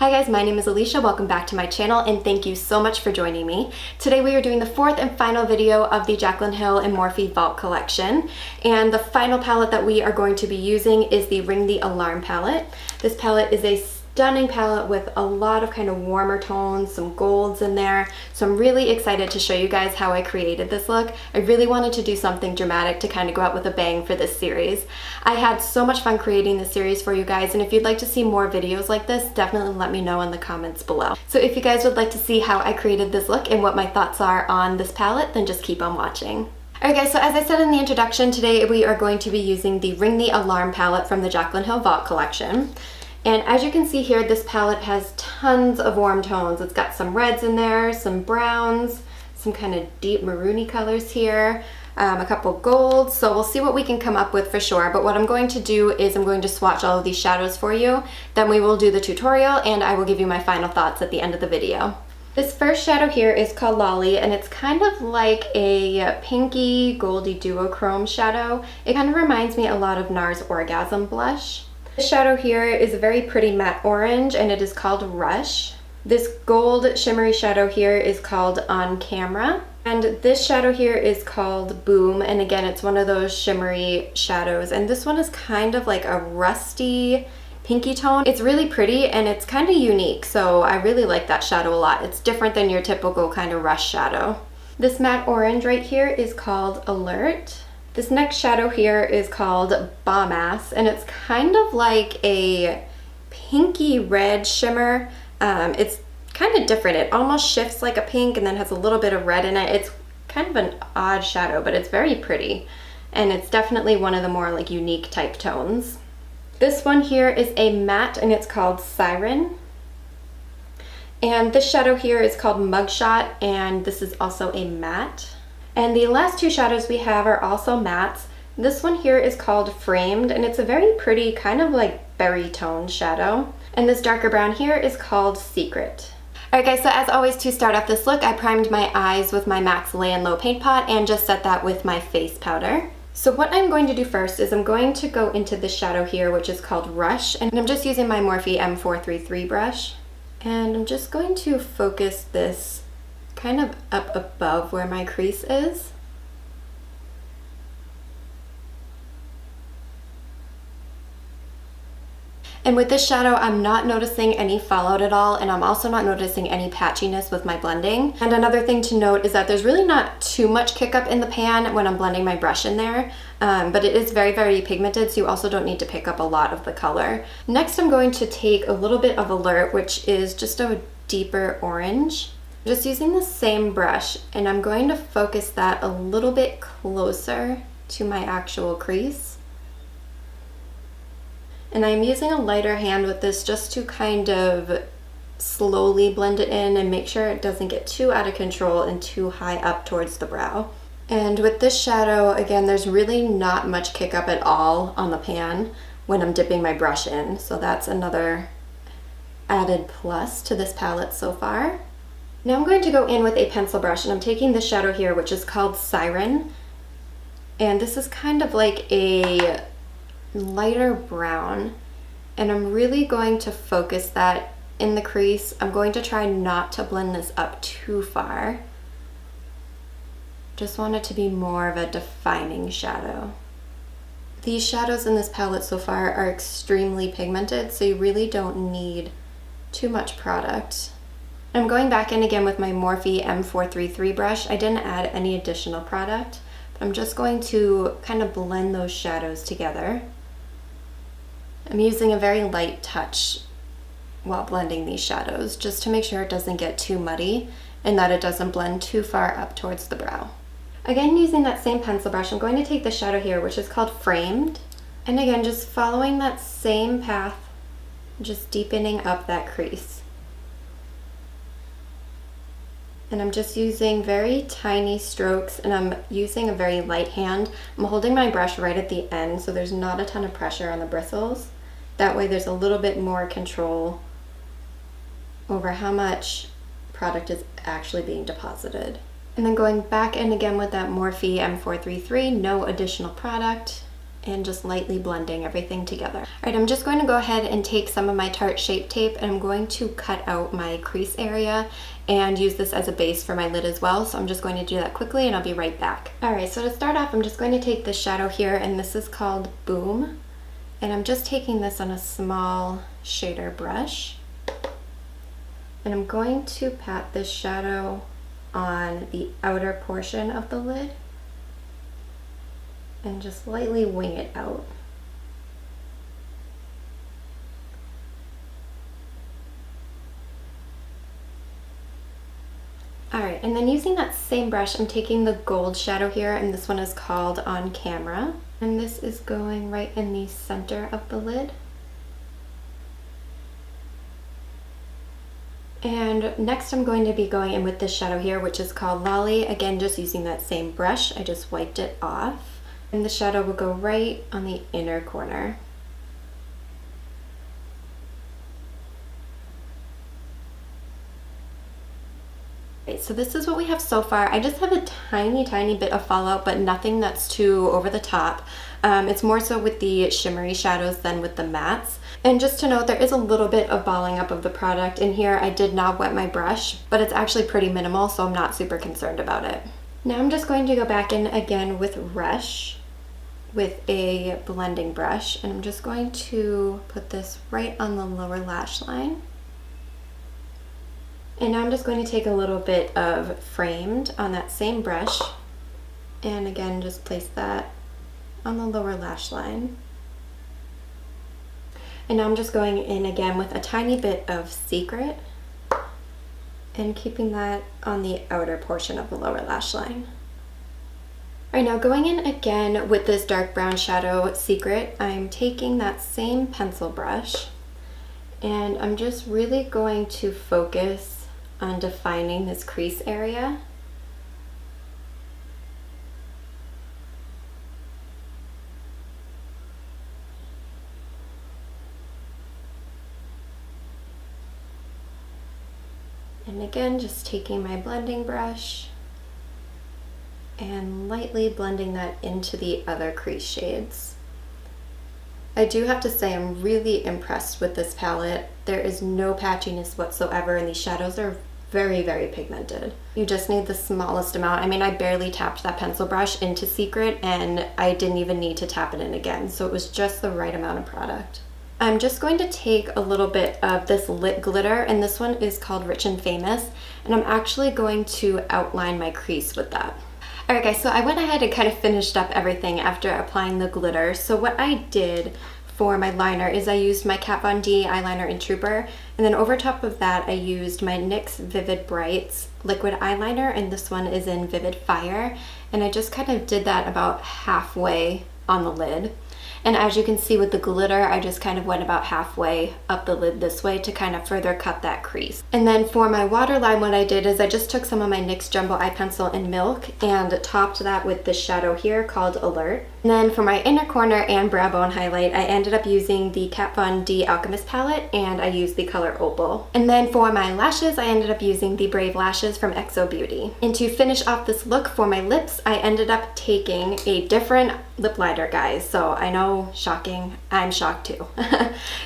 Hi guys, my name is Alicia. Welcome back to my channel and thank you so much for joining me. Today we are doing the fourth and final video of the Jaclyn Hill and Morphe Vault collection. And the final palette that we are going to be using is the Ring the Alarm palette. This palette is a stunning palette with a lot of kind of warmer tones, some golds in there. So I'm really excited to show you guys how I created this look. I really wanted to do something dramatic to kind of go out with a bang for this series. I had so much fun creating this series for you guys, and if you'd like to see more videos like this, definitely let me know in the comments below. So if you guys would like to see how I created this look and what my thoughts are on this palette, then just keep on watching. Alright guys, so as I said in the introduction, today we are going to be using the Ring the Alarm palette from the Jaclyn Hill Vault collection. And as you can see here, this palette has tons of warm tones. It's got some reds in there, some browns, some kind of deep maroony colors here, a couple golds. So we'll see what we can come up with for sure. But what I'm going to do is I'm going to swatch all of these shadows for you. Then we will do the tutorial and I will give you my final thoughts at the end of the video. This first shadow here is called Lolli, and it's kind of like a pinky goldy duochrome shadow. It kind of reminds me a lot of NARS Orgasm Blush. This shadow here is a very pretty matte orange and it is called Rush. This gold shimmery shadow here is called On Camera. And this shadow here is called Boom, and again it's one of those shimmery shadows. And this one is kind of like a rusty pinky tone. It's really pretty and it's kind of unique, so I really like that shadow a lot. It's different than your typical kind of rush shadow. This matte orange right here is called Alert. This next shadow here is called Bomb Ass, and it's kind of like a pinky red shimmer. It's kind of different. It almost shifts like a pink and then has a little bit of red in it. It's kind of an odd shadow, but it's very pretty. And it's definitely one of the more like unique type tones. This one here is a matte and it's called Siren. And this shadow here is called Mugshot, and this is also a matte. And the last two shadows we have are also mattes. This one here is called Framed, and it's a very pretty kind of like berry tone shadow. And this darker brown here is called Secret. Alright guys, so as always, to start off this look, I primed my eyes with my MAC's Layin Low Paint Pot and just set that with my face powder. So what I'm going to do first is I'm going to go into this shadow here, which is called Rush, and I'm just using my Morphe M433 brush. And I'm just going to focus this kind of up above where my crease is. And with this shadow, I'm not noticing any fallout at all, and I'm also not noticing any patchiness with my blending. And another thing to note is that there's really not too much kick up in the pan when I'm blending my brush in there, but it is very, very pigmented, so you also don't need to pick up a lot of the color. Next, I'm going to take a little bit of Alert, which is just a deeper orange. Just using the same brush, and I'm going to focus that a little bit closer to my actual crease. And I'm using a lighter hand with this just to kind of slowly blend it in and make sure it doesn't get too out of control and too high up towards the brow. And with this shadow, again, there's really not much kick up at all on the pan when I'm dipping my brush in. So that's another added plus to this palette so far. Now I'm going to go in with a pencil brush, and I'm taking this shadow here, which is called Siren. And this is kind of like a lighter brown. And I'm really going to focus that in the crease. I'm going to try not to blend this up too far. Just want it to be more of a defining shadow. These shadows in this palette so far are extremely pigmented, so you really don't need too much product. I'm going back in again with my Morphe M433 brush. I didn't add any additional product, but I'm just going to kind of blend those shadows together. I'm using a very light touch while blending these shadows, just to make sure it doesn't get too muddy and that it doesn't blend too far up towards the brow. Again, using that same pencil brush, I'm going to take the shadow here, which is called Framed. And again, just following that same path, just deepening up that crease. And I'm just using very tiny strokes, and I'm using a very light hand. I'm holding my brush right at the end, so there's not a ton of pressure on the bristles. That way there's a little bit more control over how much product is actually being deposited. And then going back in again with that Morphe M433, no additional product. and just lightly blending everything together. All right, I'm just going to go ahead and take some of my Tarte Shape Tape and I'm going to cut out my crease area and use this as a base for my lid as well. So I'm just going to do that quickly and I'll be right back. All right, so to start off, I'm just going to take this shadow here, and this is called Boom. And I'm just taking this on a small shader brush. And I'm going to pat this shadow on the outer portion of the lid and just lightly wing it out. Alright, and then using that same brush, I'm taking the gold shadow here, and this one is called On Camera. And this is going right in the center of the lid. And next I'm going to be going in with this shadow here, which is called Lolli. Again, just using that same brush, I just wiped it off. And the shadow will go right on the inner corner. Okay, so this is what we have so far. I just have a tiny bit of fallout, but nothing that's too over the top. It's more so with the shimmery shadows than with the mattes. And just to note, there is a little bit of balling up of the product in here. I did not wet my brush, but it's actually pretty minimal, so I'm not super concerned about it. Now I'm just going to go back in again with Rush with a blending brush, and I'm just going to put this right on the lower lash line. And now I'm just going to take a little bit of Framed on that same brush, and again just place that on the lower lash line. And now I'm just going in again with a tiny bit of Secret and keeping that on the outer portion of the lower lash line. Alright, now going in again with this dark brown shadow, Secret, I'm taking that same pencil brush and I'm just really going to focus on defining this crease area. And again, just taking my blending brush and lightly blending that into the other crease shades. I do have to say I'm really impressed with this palette. There is no patchiness whatsoever, and these shadows are very pigmented. You just need the smallest amount. I mean, I barely tapped that pencil brush into Secret and I didn't even need to tap it in again, so it was just the right amount of product. I'm just going to take a little bit of this lip glitter, and this one is called Rich and Famous, and I'm actually going to outline my crease with that. Alright guys, so I went ahead and kind of finished up everything after applying the glitter. So what I did for my liner is I used my Kat Von D eyeliner in Trooper, and then over top of that I used my NYX Vivid Brights liquid eyeliner, and this one is in Vivid Fire, and I just kind of did that about halfway on the lid. And as you can see with the glitter, I just kind of went about halfway up the lid this way to kind of further cut that crease. And then for my waterline, what I did is I just took some of my NYX Jumbo Eye Pencil in Milk and topped that with this shadow here called Alert. And then for my inner corner and brow bone highlight, I ended up using the Kat Von D Alchemist palette, and I used the color Opal. And then for my lashes, I ended up using the Brave Lashes from XO Beauty. And to finish off this look for my lips, I ended up taking a different lip liner, guys. So I know, shocking, I'm shocked too.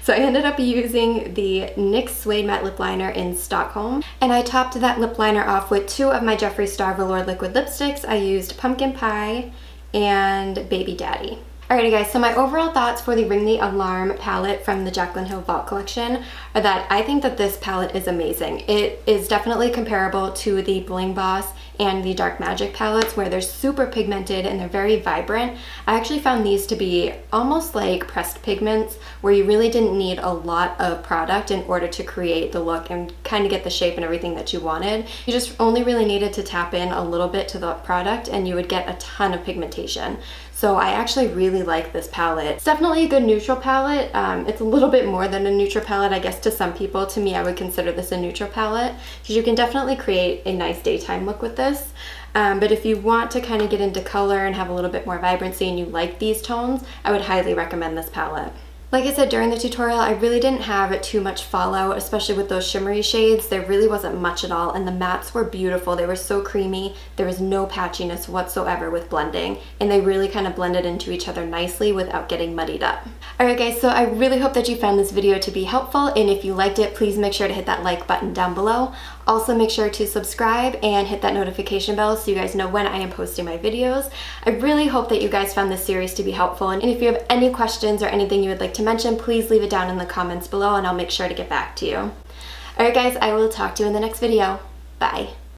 So I ended up using the NYX Suede Matte Lip Liner in Stockholm, and I topped that lip liner off with two of my Jeffree Star Velour liquid lipsticks. I used Pumpkin Pie and Baby Daddy. Alrighty guys, so my overall thoughts for the Ring the Alarm palette from the Jaclyn Hill Vault collection are that I think that this palette is amazing. It is definitely comparable to the Bling Boss and the Dark Magic palettes, where they're super pigmented and they're very vibrant. I actually found these to be almost like pressed pigments, where you really didn't need a lot of product in order to create the look and kind of get the shape and everything that you wanted. You just only really needed to tap in a little bit to the product and you would get a ton of pigmentation. So I actually really like this palette. It's definitely a good neutral palette. It's a little bit more than a neutral palette, I guess, to some people. To me, I would consider this a neutral palette, because you can definitely create a nice daytime look with this. But if you want to kind of get into color and have a little bit more vibrancy and you like these tones, I would highly recommend this palette. Like I said during the tutorial, I really didn't have too much fallout, especially with those shimmery shades. There really wasn't much at all, and the mattes were beautiful. They were so creamy. There was no patchiness whatsoever with blending, and they really kind of blended into each other nicely without getting muddied up. Alright guys, so I really hope that you found this video to be helpful, and if you liked it, please make sure to hit that like button down below. Also make sure to subscribe and hit that notification bell so you guys know when I am posting my videos. I really hope that you guys found this series to be helpful, and if you have any questions or anything you would like to mention, please leave it down in the comments below and I'll make sure to get back to you. Alright guys, I will talk to you in the next video. Bye.